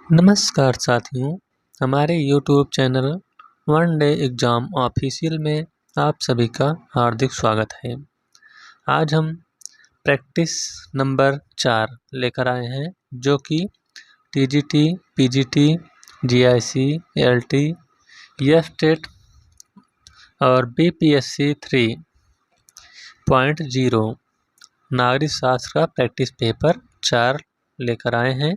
नमस्कार साथियों, हमारे YouTube channel one day exam official में आप सभी का हार्दिक स्वागत है। आज हम प्रैक्टिस नंबर 4 लेकर आए हैं, जो कि TGT, PGT, GIC, LT, TET और BPSC 3.0 नागरिक शास्त्र का प्रैक्टिस पेपर 4 लेकर आए हैं।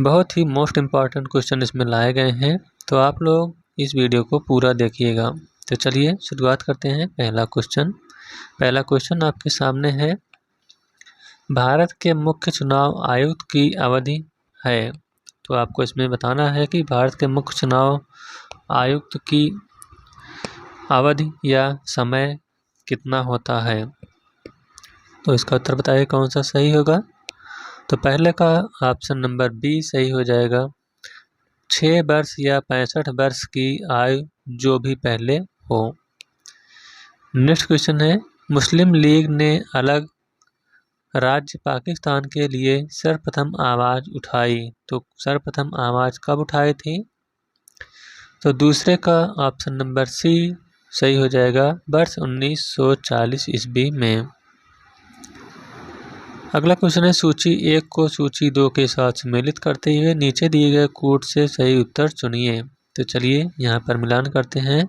बहुत ही मोस्ट इम्पॉर्टेंट क्वेश्चन इसमें लाए गए हैं, तो आप लोग इस वीडियो को पूरा देखिएगा। तो चलिए शुरुआत करते हैं। पहला क्वेश्चन आपके सामने है। भारत के मुख्य चुनाव आयुक्त की अवधि है। तो आपको इसमें बताना है कि भारत के मुख्य चुनाव आयुक्त की अवधि या समय कितना होता है। तो इसका उत्तर बताइए कौन सा सही होगा। तो पहले का ऑप्शन नंबर बी सही हो जाएगा। 6 वर्ष या 65 वर्ष की आयु जो भी पहले हो। नेक्स्ट क्वेश्चन है, मुस्लिम लीग ने अलग राज्य पाकिस्तान के लिए सर्वप्रथम आवाज़ उठाई। तो सर्वप्रथम आवाज़ कब उठाई थी। तो दूसरे का ऑप्शन नंबर सी सही हो जाएगा, वर्ष 1940 ईस्वी में। अगला क्वेश्चन है, सूची 1 को सूची 2 के साथ सम्मिलित करते हुए नीचे दिए गए कोड से सही उत्तर चुनिए। तो चलिए यहाँ पर मिलान करते हैं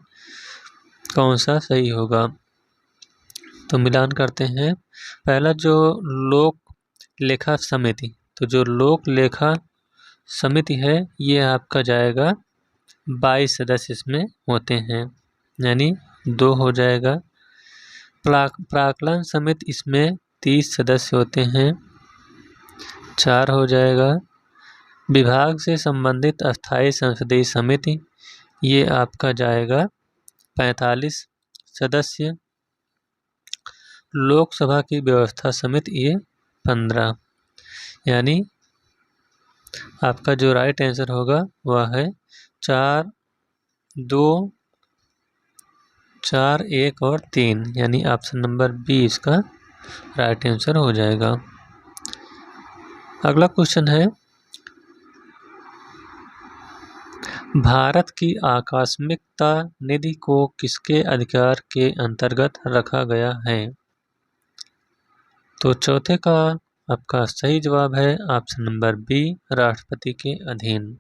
कौन सा सही होगा। तो मिलान करते हैं। पहला जो लोक लेखा समिति, तो जो लोक लेखा समिति है ये आपका जाएगा 22 सदस्य इसमें होते हैं, यानी 2 हो जाएगा। प्राक्कलन समिति इसमें 30 सदस्य होते हैं, 4 हो जाएगा। विभाग से संबंधित अस्थायी संसदीय समिति ये आपका जाएगा 45 सदस्य। लोकसभा की व्यवस्था समिति ये 15, यानी आपका जो राइट आंसर होगा वह है 4, 2, 4, 1 और 3, यानी ऑप्शन नंबर बी इसका राइट आंसर हो जाएगा। अगला क्वेश्चन है, भारत की आकस्मिकता निधि को किसके अधिकार के अंतर्गत रखा गया है। तो चौथे का आपका सही जवाब है ऑप्शन नंबर बी, राष्ट्रपति के अधीन।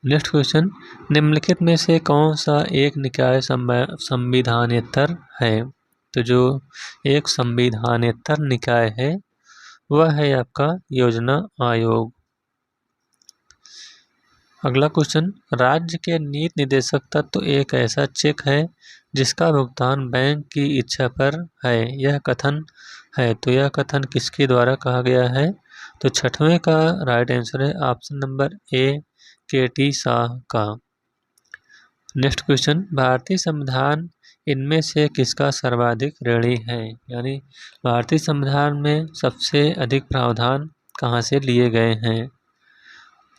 नेक्स्ट क्वेश्चन, निम्नलिखित में से कौन सा एक निकाय संविधानेतर है। तो जो एक संविधानेतर निकाय है वह है आपका योजना आयोग। अगला क्वेश्चन, राज्य के नीति निर्देशक तत्व एक ऐसा चेक है जिसका भुगतान बैंक की इच्छा पर है, यह कथन है। तो यह कथन किसके द्वारा कहा गया है। तो छठवें का राइट आंसर है option number A, KT Shah का। नेक्स्ट क्वेश्चन, भारतीय संविधान इनमें से किसका सर्वाधिक ऋणी है। यानी भारतीय संविधान में सबसे अधिक प्रावधान कहाँ से लिए गए हैं।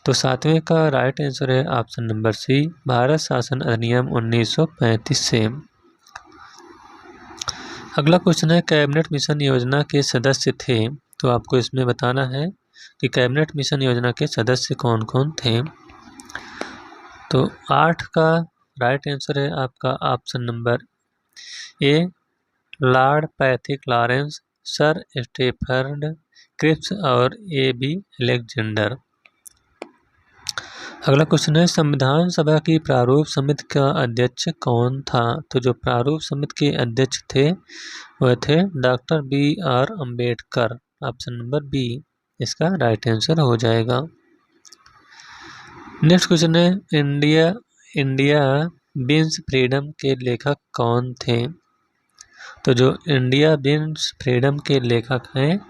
तो सातवें का राइट आंसर है ऑप्शन नंबर सी, भारत शासन अधिनियम 1935 से। अगला क्वेश्चन है, कैबिनेट मिशन योजना के सदस्य थे। तो आपको इसमें बताना है कि कैबिनेट मिशन योजना के सदस्य कौन कौन थे। तो 8 का राइट आंसर है आपका option number A, Lord Pethick Lawrence, sir Stafford Cripps और AB अलेक्जेंडर। अगला क्वेश्चन है, संविधान सभा की प्रारूप समिति का अध्यक्ष कौन था। तो जो प्रारूप समिति के अध्यक्ष थे वह थे doctor BR Ambedkar. Option number B इसका राइट आंसर हो जाएगा। नेक्स्ट क्वेश्चन है, इंडिया बीन्स फ्रीडम के लेखक कौन थे। तो जो इंडिया बीन्स फ्रीडम के लेखक हैं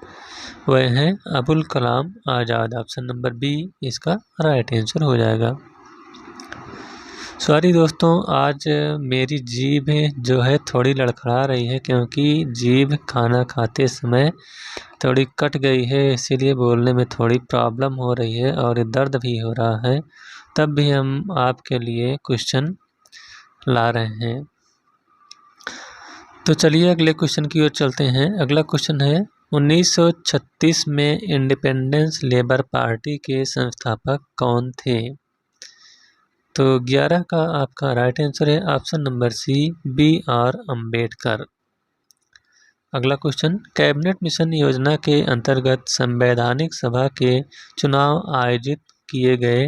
वह हैं Abul Kalam Azad. Option number B इसका राइट आंसर हो जाएगा। सॉरी दोस्तों, आज मेरी जीभ जो है थोड़ी लड़खड़ा रही है, क्योंकि जीभ खाना खाते समय थोड़ी कट गई है, इसीलिए बोलने में थोड़ी प्रॉब्लम हो रही है और दर्द भी हो रहा है। तब भी हम आपके लिए क्वेश्चन ला रहे हैं। तो चलिए अगले क्वेश्चन की ओर चलते हैं। अगला क्वेश्चन है, 1936 में इंडिपेंडेंस लेबर पार्टी के संस्थापक कौन थे? तो 11 का आपका राइट आंसर है option number C, B.R. Ambedkar. अगला क्वेश्चन, कैबिनेट मिशन योजना के अंतर्गत संवैधानिक सभा के चुनाव आयोजित किए गए,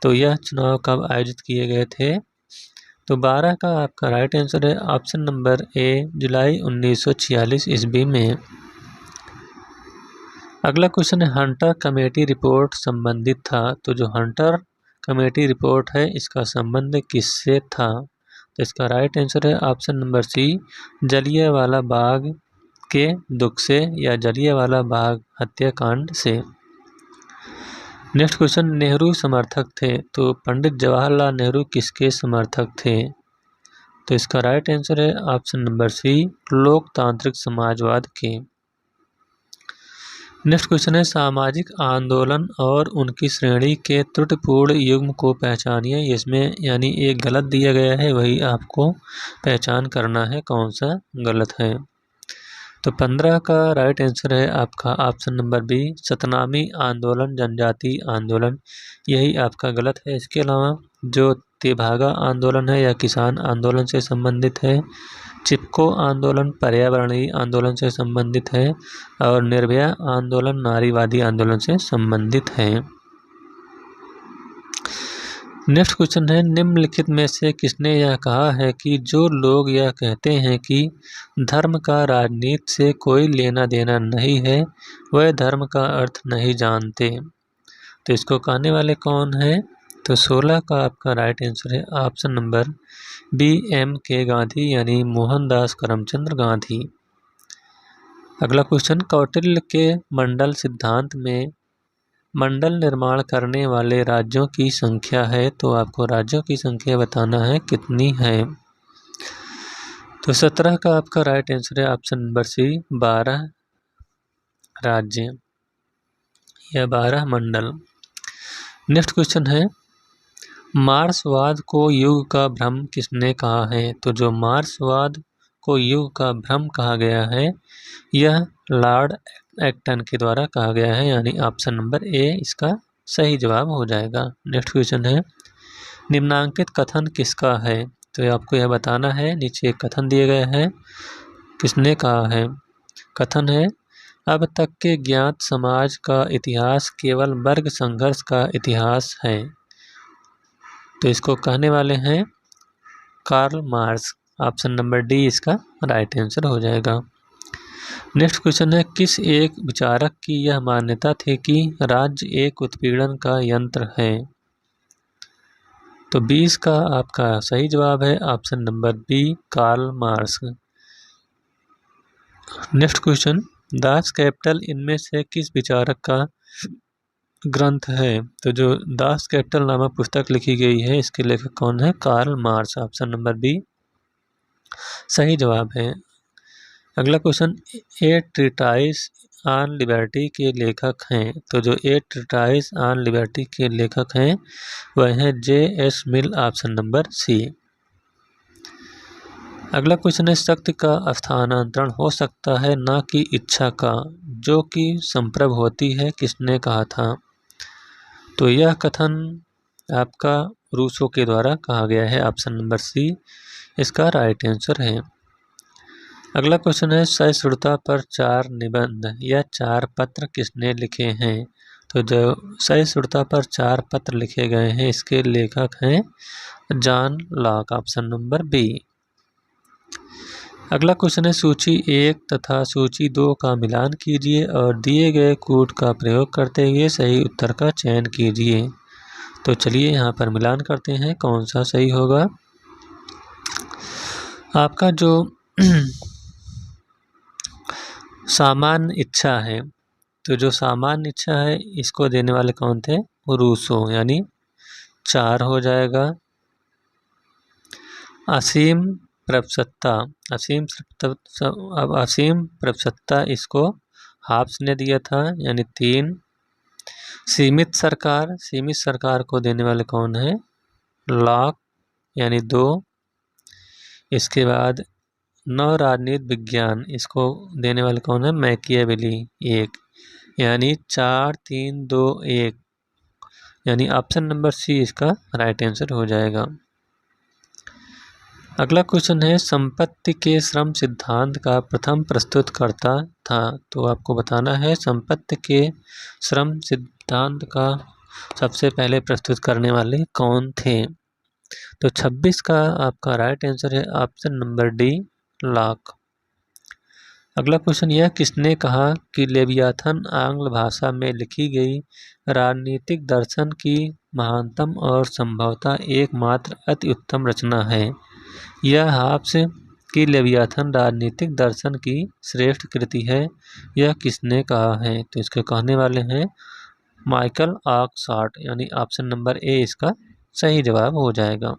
तो यह चुनाव कब आयोजित किए गए थे? तो 12 का आपका राइट आंसर है ऑप्शन नंबर ए, जुलाई 1946 ईस्वी में। अगला क्वेश्चन है, हंटर कमेटी रिपोर्ट संबंधित था, तो जो हंटर कमेटी रिपोर्ट है इसका संबंध किससे था? तो इसका राइट आंसर है ऑप्शन नंबर सी, जलियांवाला बाग के दुख से या जलियांवाला बाग हत्याकांड से। नेक्स्ट क्वेश्चन, नेहरू समर्थक थे, तो पंडित जवाहरलाल नेहरू किसके समर्थक थे? तो इसका राइट आंसर है ऑप्शन नंबर सी, लोकतांत्रिक समाजवाद के। नेक्स्ट क्वेश्चन है, सामाजिक आंदोलन और उनकी श्रेणी के त्रुटिपूर्ण युग्म को पहचानिए। इसमें यानी एक गलत दिया गया है, वही आपको पहचान करना है कौन सा गलत है। तो 15 का राइट आंसर है आपका ऑप्शन नंबर बी, सतनामी आंदोलन, जनजाति आंदोलन, यही आपका गलत है। इसके अलावा जो तेभागा आंदोलन है या किसान आंदोलन से संबंधित है, चिपको आंदोलन पर्यावरणीय आंदोलन से संबंधित है, और निर्भया आंदोलन नारीवादी आंदोलन से संबंधित है। नेक्स्ट क्वेश्चन है, निम्नलिखित में से किसने यह कहा है कि जो लोग यह कहते हैं कि धर्म का राजनीति से कोई लेना देना नहीं है, वह धर्म का अर्थ नहीं जानते? तो इसको कहने वाले कौन है? तो 16 का आपका राइट आंसर है option number B, M.K. Gandhi यानी मोहनदास करमचंद गांधी। अगला क्वेश्चन, कौटिल्य के मंडल सिद्धांत में मंडल निर्माण करने वाले राज्यों की संख्या है, तो आपको राज्यों की संख्या बताना है कितनी है। तो 17 का आपका राइट आंसर है ऑप्शन नंबर सी, 12 राज्य या 12 मंडल। नेक्स्ट क्वेश्चन है, मार्क्सवाद को युग का भ्रम किसने कहा है? तो जो मार्क्सवाद को युग का भ्रम कहा गया है, यह लॉर्ड एक्टन के द्वारा कहा गया है, यानी ऑप्शन नंबर ए इसका सही जवाब हो जाएगा। नेक्स्ट क्वेश्चन है, निम्नांकित कथन किसका है? तो आपको यह बताना है, नीचे एक कथन दिए गए हैं, किसने कहा है? कथन है, अब तक के ज्ञात समाज का इतिहास केवल वर्ग संघर्ष का इतिहास है, तो इसको कहने वाले हैं Karl Marx. Option number D इसका राइट आंसर हो जाएगा। नेक्स्ट क्वेश्चन है, किस एक विचारक की यह मान्यता थी कि राज्य एक उत्पीड़न का यंत्र है? तो 20 का आपका सही जवाब है option number B, Karl Marx. Next question, Das Kapital इनमें से किस विचारक का ग्रंथ है? तो जो दास कैपिटल नामक पुस्तक लिखी गई है, इसके लेखक कौन है? Karl Marx. Option number B सही जवाब है। अगला question, a treatise on liberty के लेखक हैं, तो जो ए ट्रीटाइस ऑन लिबर्टी के लेखक हैं वह हैं J.S. Mill. Option number C. अगला क्वेश्चन है, शक्ति का स्थानांतरण हो सकता है ना कि इच्छा का, जो कि संप्रभ होती है, किसने कहा था? तो यह कथन आपका रूसो के द्वारा कहा गया है। ऑप्शन नंबर सी इसका राइट आंसर है। अगला क्वेश्चन है, सहिष्णुता पर 4 निबंध या 4 पत्र किसने लिखे हैं? तो जो सहिष्णुता पर 4 पत्र लिखे गए हैं, इसके लेखक हैं John Locke. Option number B. अगला क्वेश्चन है, सूची 1 तथा सूची 2 का मिलान कीजिए और दिए गए कूट का प्रयोग करते हुए सही उत्तर का चयन कीजिए। तो चलिए यहाँ पर मिलान करते हैं, कौन सा सही होगा। आपका जो सामान्य इच्छा है, तो जो सामान्य इच्छा है इसको देने वाले कौन थे? रूसो, यानी 4 हो जाएगा। असीम प्रभुसत्ता, असीम प्रभुसत्ता इसको हाब्स ने दिया था, यानी 3। सीमित सरकार को देने वाले कौन है? लॉक, यानी 2। इसके बाद नव राजनीति विज्ञान, इसको देने वाले कौन है? मैकियावेली। एक, यानी 4 3 2 1, यानी ऑप्शन नंबर सी इसका राइट आंसर हो जाएगा। अगला क्वेश्चन है, संपत्ति के श्रम सिद्धांत का प्रथम प्रस्तुतकर्ता था। तो आपको बताना है संपत्ति के श्रम सिद्धांत का सबसे पहले प्रस्तुत करने वाले कौन थे। तो 26 का आपका राइट आंसर है ऑप्शन नंबर डी, लॉक। अगला क्वेश्चन, यह किसने कहा कि लेवियाथन आंग्ल भाषा में लिखी गई राजनीतिक दर्शन की महानतम और संभवतः एकमात्र अति उत्तम रचना है। यह हाब्स की लेवियाथन राजनीतिक दर्शन की श्रेष्ठ कृति है, यह किसने कहा है। तो इसके कहने वाले हैं माइकल ऑक्सफोर्ड, यानी ऑप्शन नंबर ए इसका सही जवाब हो जाएगा।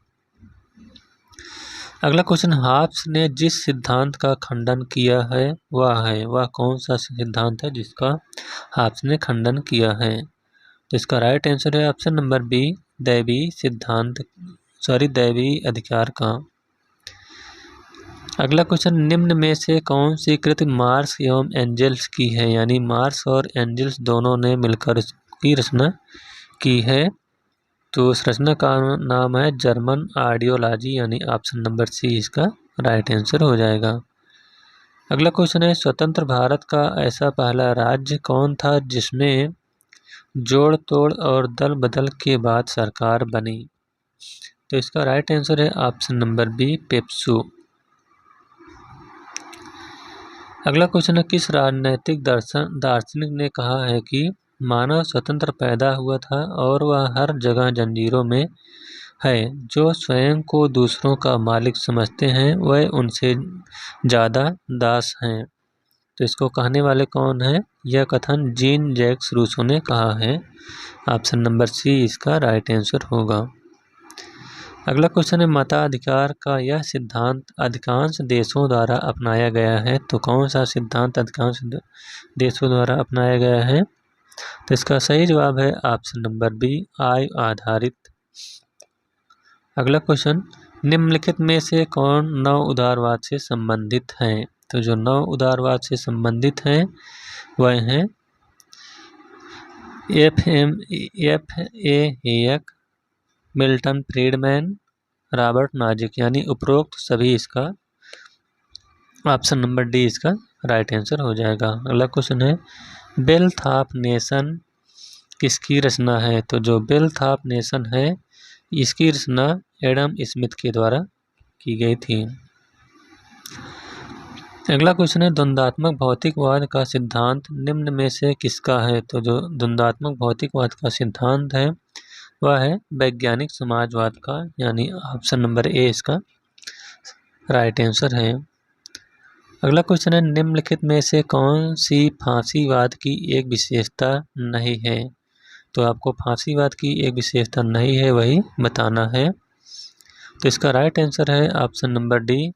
अगला क्वेश्चन, हाब्स ने जिस सिद्धांत का खंडन किया है वह कौन सा सिद्धांत है जिसका हाब्स ने खंडन किया है। तो इसका राइट आंसर है ऑप्शन नंबर बी, दैवी अधिकार का। अगला क्वेश्चन, निम्न में से कौन सी कृति मार्क्स एवं एंजल्स की है, यानी मार्क्स और एंजल्स दोनों ने मिलकर इसकी रचना की है। तो उस रचना का नाम है जर्मन आइडियोलॉजी, यानी ऑप्शन नंबर सी इसका राइट आंसर हो जाएगा। अगला क्वेश्चन है, स्वतंत्र भारत का ऐसा पहला राज्य कौन था जिसमें जोड़ तोड़ और दल बदल के बाद सरकार बनी। तो इसका राइट आंसर है ऑप्शन नंबर बी, पेप्सू। अगला क्वेश्चन है, किस राजनैतिक दार्शनिक ने कहा है कि मानव स्वतंत्र पैदा हुआ था और वह हर जगह जंजीरों में है। जो स्वयं को दूसरों का मालिक समझते हैं वह उनसे ज़्यादा दास हैं। तो इसको कहने वाले कौन है? यह कथन जीन जैक्स रूसो ने कहा है। ऑप्शन नंबर सी इसका राइट आंसर होगा। अगला क्वेश्चन है, मताधिकार का यह सिद्धांत अधिकांश देशों द्वारा अपनाया गया है। तो कौन सा सिद्धांत अधिकांश देशों द्वारा अपनाया गया है? तो इसका सही जवाब है ऑप्शन नंबर बी, आय आधारित। अगला क्वेश्चन, निम्नलिखित में से कौन नव उदारवाद से संबंधित हैं? तो जो नव उदारवाद से संबंधित हैं वह हैं F.A. Hayek, Milton Friedman, Robert Nozick, यानी उपरोक्त सभी इसका ऑप्शन नंबर डी इसका राइट आंसर हो जाएगा। अगला क्वेश्चन है, वेल्थ ऑफ नेशन किसकी रचना है? तो जो वेल्थ ऑफ नेशन है इसकी रचना एडम स्मिथ के द्वारा की गई थी। अगला क्वेश्चन है, द्वंद्वात्मक भौतिकवाद का सिद्धांत निम्न में से किसका है? तो जो द्वंद्वात्मक भौतिकवाद का सिद्धांत है वह है वैज्ञानिक समाजवाद का, यानी ऑप्शन नंबर ए इसका राइट आंसर है। अगला क्वेश्चन है, निम्नलिखित में से कौन सी फांसीवाद की एक विशेषता नहीं है? तो आपको फांसीवाद की एक विशेषता नहीं है वही बताना है। तो इसका राइट आंसर है ऑप्शन नंबर डी,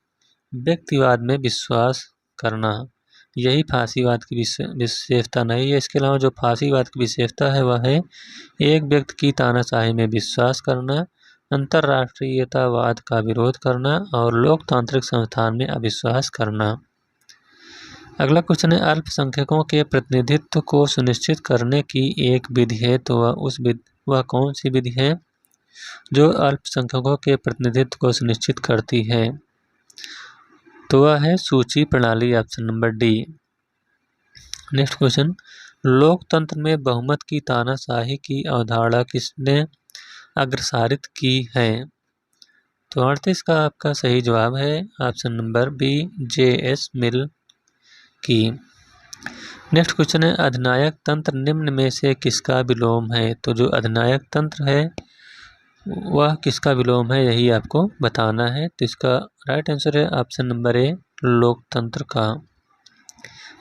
व्यक्तिवाद में विश्वास करना। यही फांसीवाद की विशेषता नहीं है। इसके अलावा जो फांसीवाद की विशेषता है वह है एक व्यक्ति की तानाशाही में विश्वास करना, अंतर्राष्ट्रीयतावाद का विरोध करना और लोकतांत्रिक संस्थान में अविश्वास करना। अगला क्वेश्चन है, अल्पसंख्यकों के प्रतिनिधित्व को सुनिश्चित करने की एक विधि है। तो वह कौन सी विधि है जो अल्पसंख्यकों के प्रतिनिधित्व को सुनिश्चित करती है? तो वह है सूची प्रणाली, option number D. Next question, लोकतंत्र में बहुमत की तानाशाही की अवधारणा किसने अग्रसारित की है? तो 38 का आपका सही जवाब है ऑप्शन नंबर बी, J.S. मिल की। नेक्स्ट क्वेश्चन है, अधिनायक तंत्र निम्न में से किसका विलोम है? तो जो अधिनायक तंत्र है वह किसका विलोम है यही आपको बताना है। तो इसका राइट आंसर है ऑप्शन नंबर ए, लोकतंत्र का।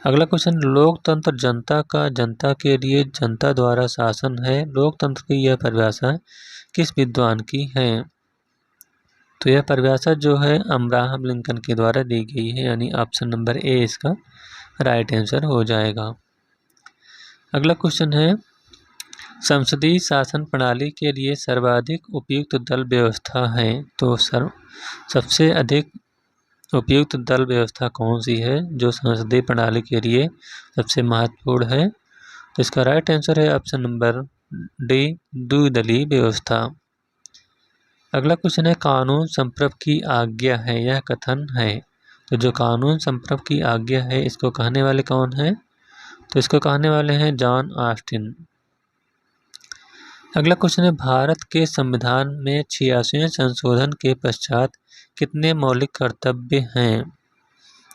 अगला क्वेश्चन, लोकतंत्र जनता के लिए जनता द्वारा शासन है। लोकतंत्र की यह परिभाषा किस विद्वान की है? तो यह परिभाषा जो है अब्राहम लिंकन के द्वारा दी गई है, यानी ऑप्शन नंबर ए इसका राइट आंसर हो जाएगा। अगला क्वेश्चन है, संसदीय शासन प्रणाली के लिए सर्वाधिक उपयुक्त दल व्यवस्था है। तो सबसे अधिक उपयुक्त दल व्यवस्था कौन सी है जो संसदीय प्रणाली के लिए सबसे महत्वपूर्ण है? तो इसका राइट आंसर है ऑप्शन नंबर डी, द्विदलीय व्यवस्था। अगला क्वेश्चन है कानून संप्रभु की आज्ञा है यह कथन है। तो जो कानून संप्रभु की आज्ञा है इसको कहने वाले कौन है? तो इसको कहने वाले हैं जॉन ऑस्टिन। अगला क्वेश्चन है भारत के संविधान में 86वें संशोधन के पश्चात कितने मौलिक कर्तव्य हैं?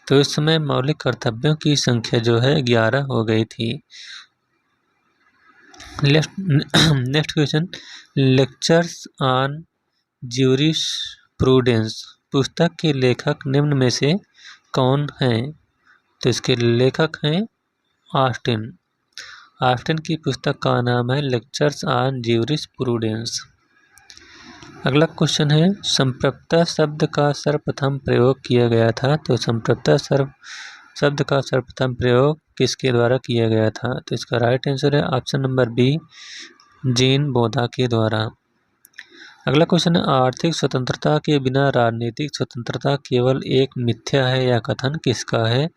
तो इस समय मौलिक कर्तव्यों की संख्या जो है 11 हो गई थी। Next question, lectures on jurisprudence पुस्तक के लेखक निम्न में से कौन हैं? तो इसके लेखक हैं ऑस्टिन। ऑस्टिन की पुस्तक का नाम है लेक्चर्स ऑन ज्यूरिस्प्रूडेंस। अगला क्वेश्चन है संप्रभुता शब्द का सर्वप्रथम प्रयोग किया गया था। तो संप्रभुता शब्द का सर्वप्रथम प्रयोग किसके द्वारा किया गया था? तो इसका राइट आंसर है ऑप्शन नंबर बी, जीन बोधा के द्वारा। अगला क्वेश्चन है आर्थिक स्वतंत्रता के बिना राजनीतिक स्वतंत्रता केवल एक मिथ्या है यह कथन किसका है?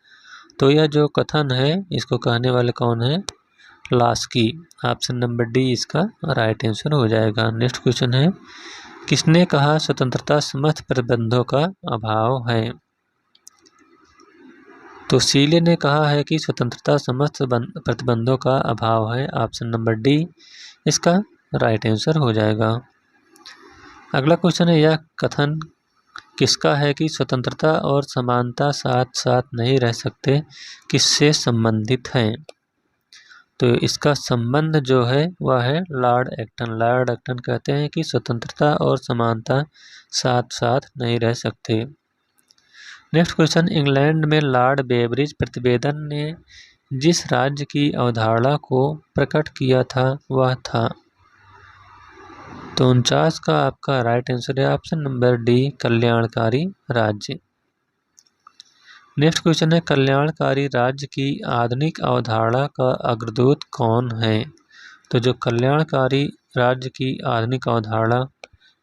तो यह जो कथन है इसको कहने वाले कौन है? लास्की। ऑप्शन नंबर डी इसका राइट आंसर हो जाएगा। नेक्स्ट क्वेश्चन है किसने कहा स्वतंत्रता समस्त प्रतिबंधों का अभाव है? तो सीले ने कहा है कि स्वतंत्रता समस्त प्रतिबंधों का अभाव है। ऑप्शन नंबर डी इसका राइट आंसर हो जाएगा। अगला क्वेश्चन है यह कथन किसका है कि स्वतंत्रता और समानता साथ साथ नहीं रह सकते किससे संबंधित हैं? तो इसका संबंध जो है वह है लॉर्ड एक्टन। लॉर्ड एक्टन कहते हैं कि स्वतंत्रता और समानता साथ साथ नहीं रह सकते। नेक्स्ट क्वेश्चन, इंग्लैंड में लॉर्ड बेबरिज प्रतिवेदन ने जिस राज्य की अवधारणा को प्रकट किया था वह था। तो 49 का आपका राइट आंसर है ऑप्शन नंबर डी, कल्याणकारी राज्य। नेक्स्ट क्वेश्चन है कल्याणकारी राज्य की आधुनिक अवधारणा का अग्रदूत कौन है? तो जो कल्याणकारी राज्य की आधुनिक अवधारणा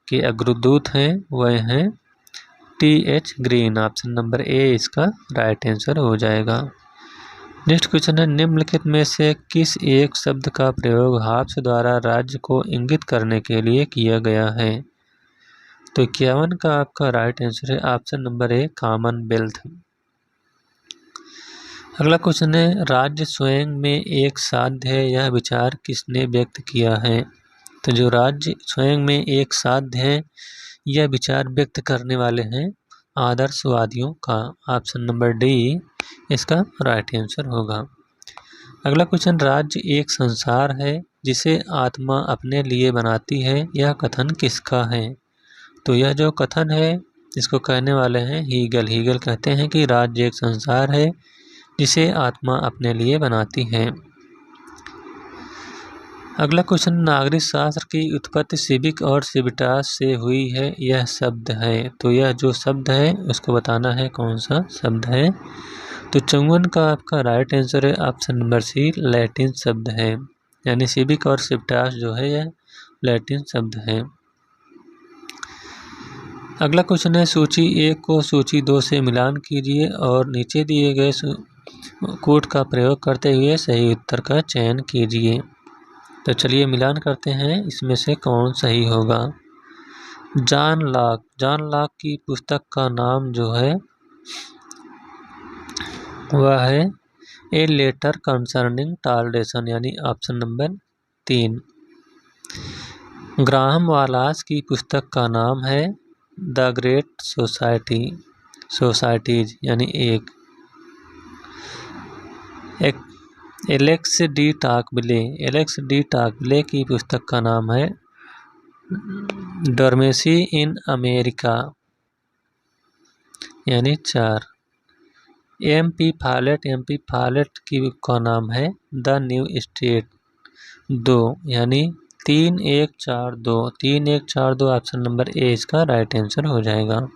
के अग्रदूत हैं वह हैं टी.एच. ग्रीन। ऑप्शन नंबर ए इसका राइट आंसर हो जाएगा। नेक्स्ट क्वेश्चन है निम्नलिखित में से किस एक शब्द का प्रयोग हाब्स द्वारा राज्य को इंगित करने के लिए किया गया है? तो 51 का आपका राइट आंसर है ऑप्शन नंबर ए, कॉमनवेल्थ। अगला क्वेश्चन है राज्य स्वयं में एक साध्य है यह विचार किसने व्यक्त किया है? तो जो राज्य स्वयं में एक साध्य है यह विचार व्यक्त करने वाले हैं आदर्शवादियों का। ऑप्शन नंबर डी इसका राइट आंसर होगा। अगला क्वेश्चन राज्य एक संसार है जिसे आत्मा अपने लिए बनाती है यह कथन किसका है? तो यह जो कथन है इसको कहने वाले हैं हीगल। हीगल कहते हैं कि राज्य एक संसार है जिसे आत्मा अपने लिए बनाती है। अगला क्वेश्चन नागरिक शास्त्र की उत्पत्ति सिविक और सिविटास से हुई है यह शब्द है। तो यह जो शब्द है उसको बताना है कौन सा शब्द है। तो 54 का आपका राइट आंसर है ऑप्शन नंबर सी, लैटिन शब्द है। यानी सिविक और सिविटास जो है यह लैटिन शब्द है। अगला क्वेश्चन है सूची 1 को सूची 2 से मिलान कीजिए और नीचे दिए गए कोड का प्रयोग करते हुए सही उत्तर का चयन कीजिए। तो चलिए मिलान करते हैं इसमें से कौन सही होगा। जॉन लॉक की पुस्तक का नाम जो है वह है ए लेटर कंसर्निंग टॉलरेशन, यानी ऑप्शन नंबर 3। ग्राहम वालास की पुस्तक का नाम है द ग्रेट सोसाइटीज, यानी एक एलेक्स डी टाकविले की पुस्तक का नाम है डोर्मेसी इन अमेरिका, यानी 4। एम.पी. फॉलेट की का नाम है द न्यू स्टेट 2, यानी 3142 ऑप्शन नंबर ए इसका राइट आंसर हो जाएगा।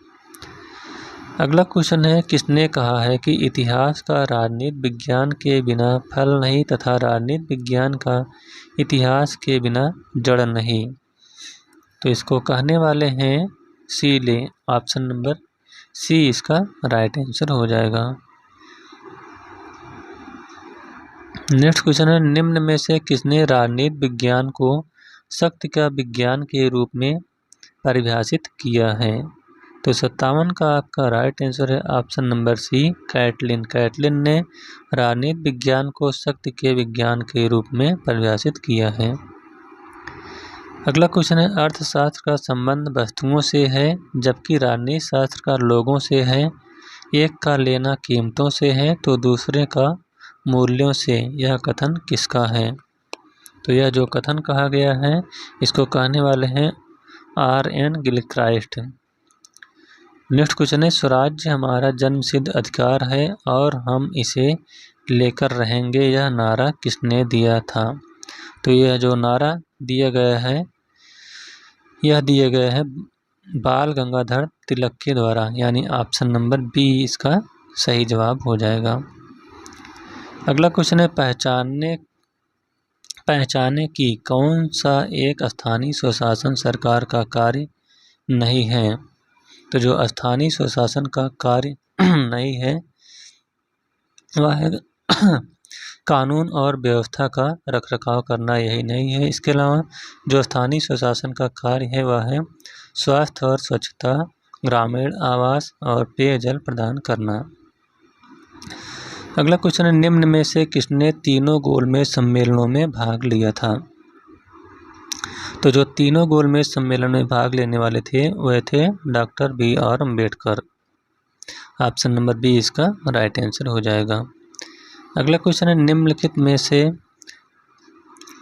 अगला क्वेश्चन है किसने कहा है कि इतिहास का राजनीति विज्ञान के बिना फल नहीं तथा राजनीति विज्ञान का इतिहास के बिना जड़ नहीं? तो इसको कहने वाले हैं सीले। ऑप्शन नंबर सी इसका राइट आंसर हो जाएगा। नेक्स्ट क्वेश्चन है, निम्न में से किसने राजनीति विज्ञान को शक्ति का विज्ञान के रूप में परिभाषित किया है? तो 57 का आपका राइट आंसर है option number C, Catlin. Catlin ने राजनीति विज्ञान को शक्ति के विज्ञान के रूप में परिभाषित किया है। अगला क्वेश्चन है, अर्थशास्त्र का संबंध वस्तुओं से है जबकि राजनीति शास्त्र का लोगों से है। एक का लेना कीमतों से है तो दूसरे का मूल्यों से। यह कथन किसका है? तो यह जो कथन कहा गया है इसको कहने वाले हैं R.N. गिलक्राइस्ट। नेक्स्ट क्वेश्चन है, स्वराज्य हमारा जन्मसिद्ध अधिकार है और हम इसे लेकर रहेंगे, यह नारा किसने दिया था? तो यह जो नारा दिया गया है यह दिए गए हैं बाल गंगाधर तिलक के द्वारा, यानी ऑप्शन नंबर बी इसका सही जवाब हो जाएगा। अगला क्वेश्चन है, पहचाने कि कौन सा एक स्थानीय स्वशासन सरकार का कार्य नहीं है? तो जो स्थानीय स्वशासन का कार्य नहीं है वह है कानून और व्यवस्था का रखरखाव करना, यही नहीं है। इसके अलावा जो स्थानीय स्वशासन का कार्य है वह है स्वास्थ्य और स्वच्छता, ग्रामीण आवास और पेयजल प्रदान करना। अगला क्वेश्चन है, निम्न में से किसने तीनों गोलमेज सम्मेलनों में भाग लिया था? तो जो तीनों गोलमेज सम्मेलन में भाग लेने वाले थे वह थे doctor B.R. Ambedkar. Option number B इसका राइट आंसर हो जाएगा। अगला क्वेश्चन है, निम्नलिखित में से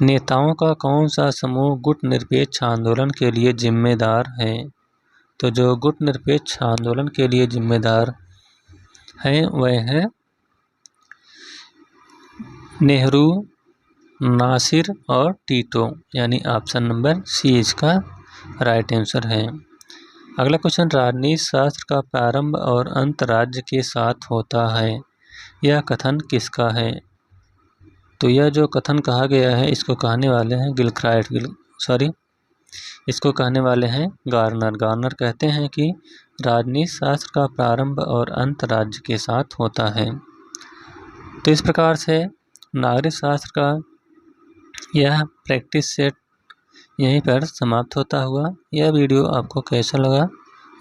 नेताओं का कौन सा समूह गुट निरपेक्ष आंदोलन के लिए जिम्मेदार है? तो जो गुट निरपेक्ष आंदोलन के लिए जिम्मेदार हैं वह हैं नेहरू, नासिर और टीटो, यानी ऑप्शन नंबर सी इसका राइट आंसर है। अगला क्वेश्चन, राजनीति शास्त्र का प्रारंभ और अंत राज्य के साथ होता है, यह कथन किसका है? तो यह जो कथन कहा गया है इसको कहने वाले हैं इसको कहने वाले हैं गार्नर। गार्नर कहते हैं कि राजनीति शास्त्र का प्रारंभ और अंत राज्य के साथ होता है। तो इस प्रकार से नागरिक शास्त्र का यह प्रैक्टिस सेट यहीं पर समाप्त होता हुआ। यह वीडियो आपको कैसा लगा?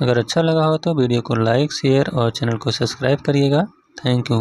अगर अच्छा लगा हो तो वीडियो को लाइक, शेयर और चैनल को सब्सक्राइब करिएगा। Thank you.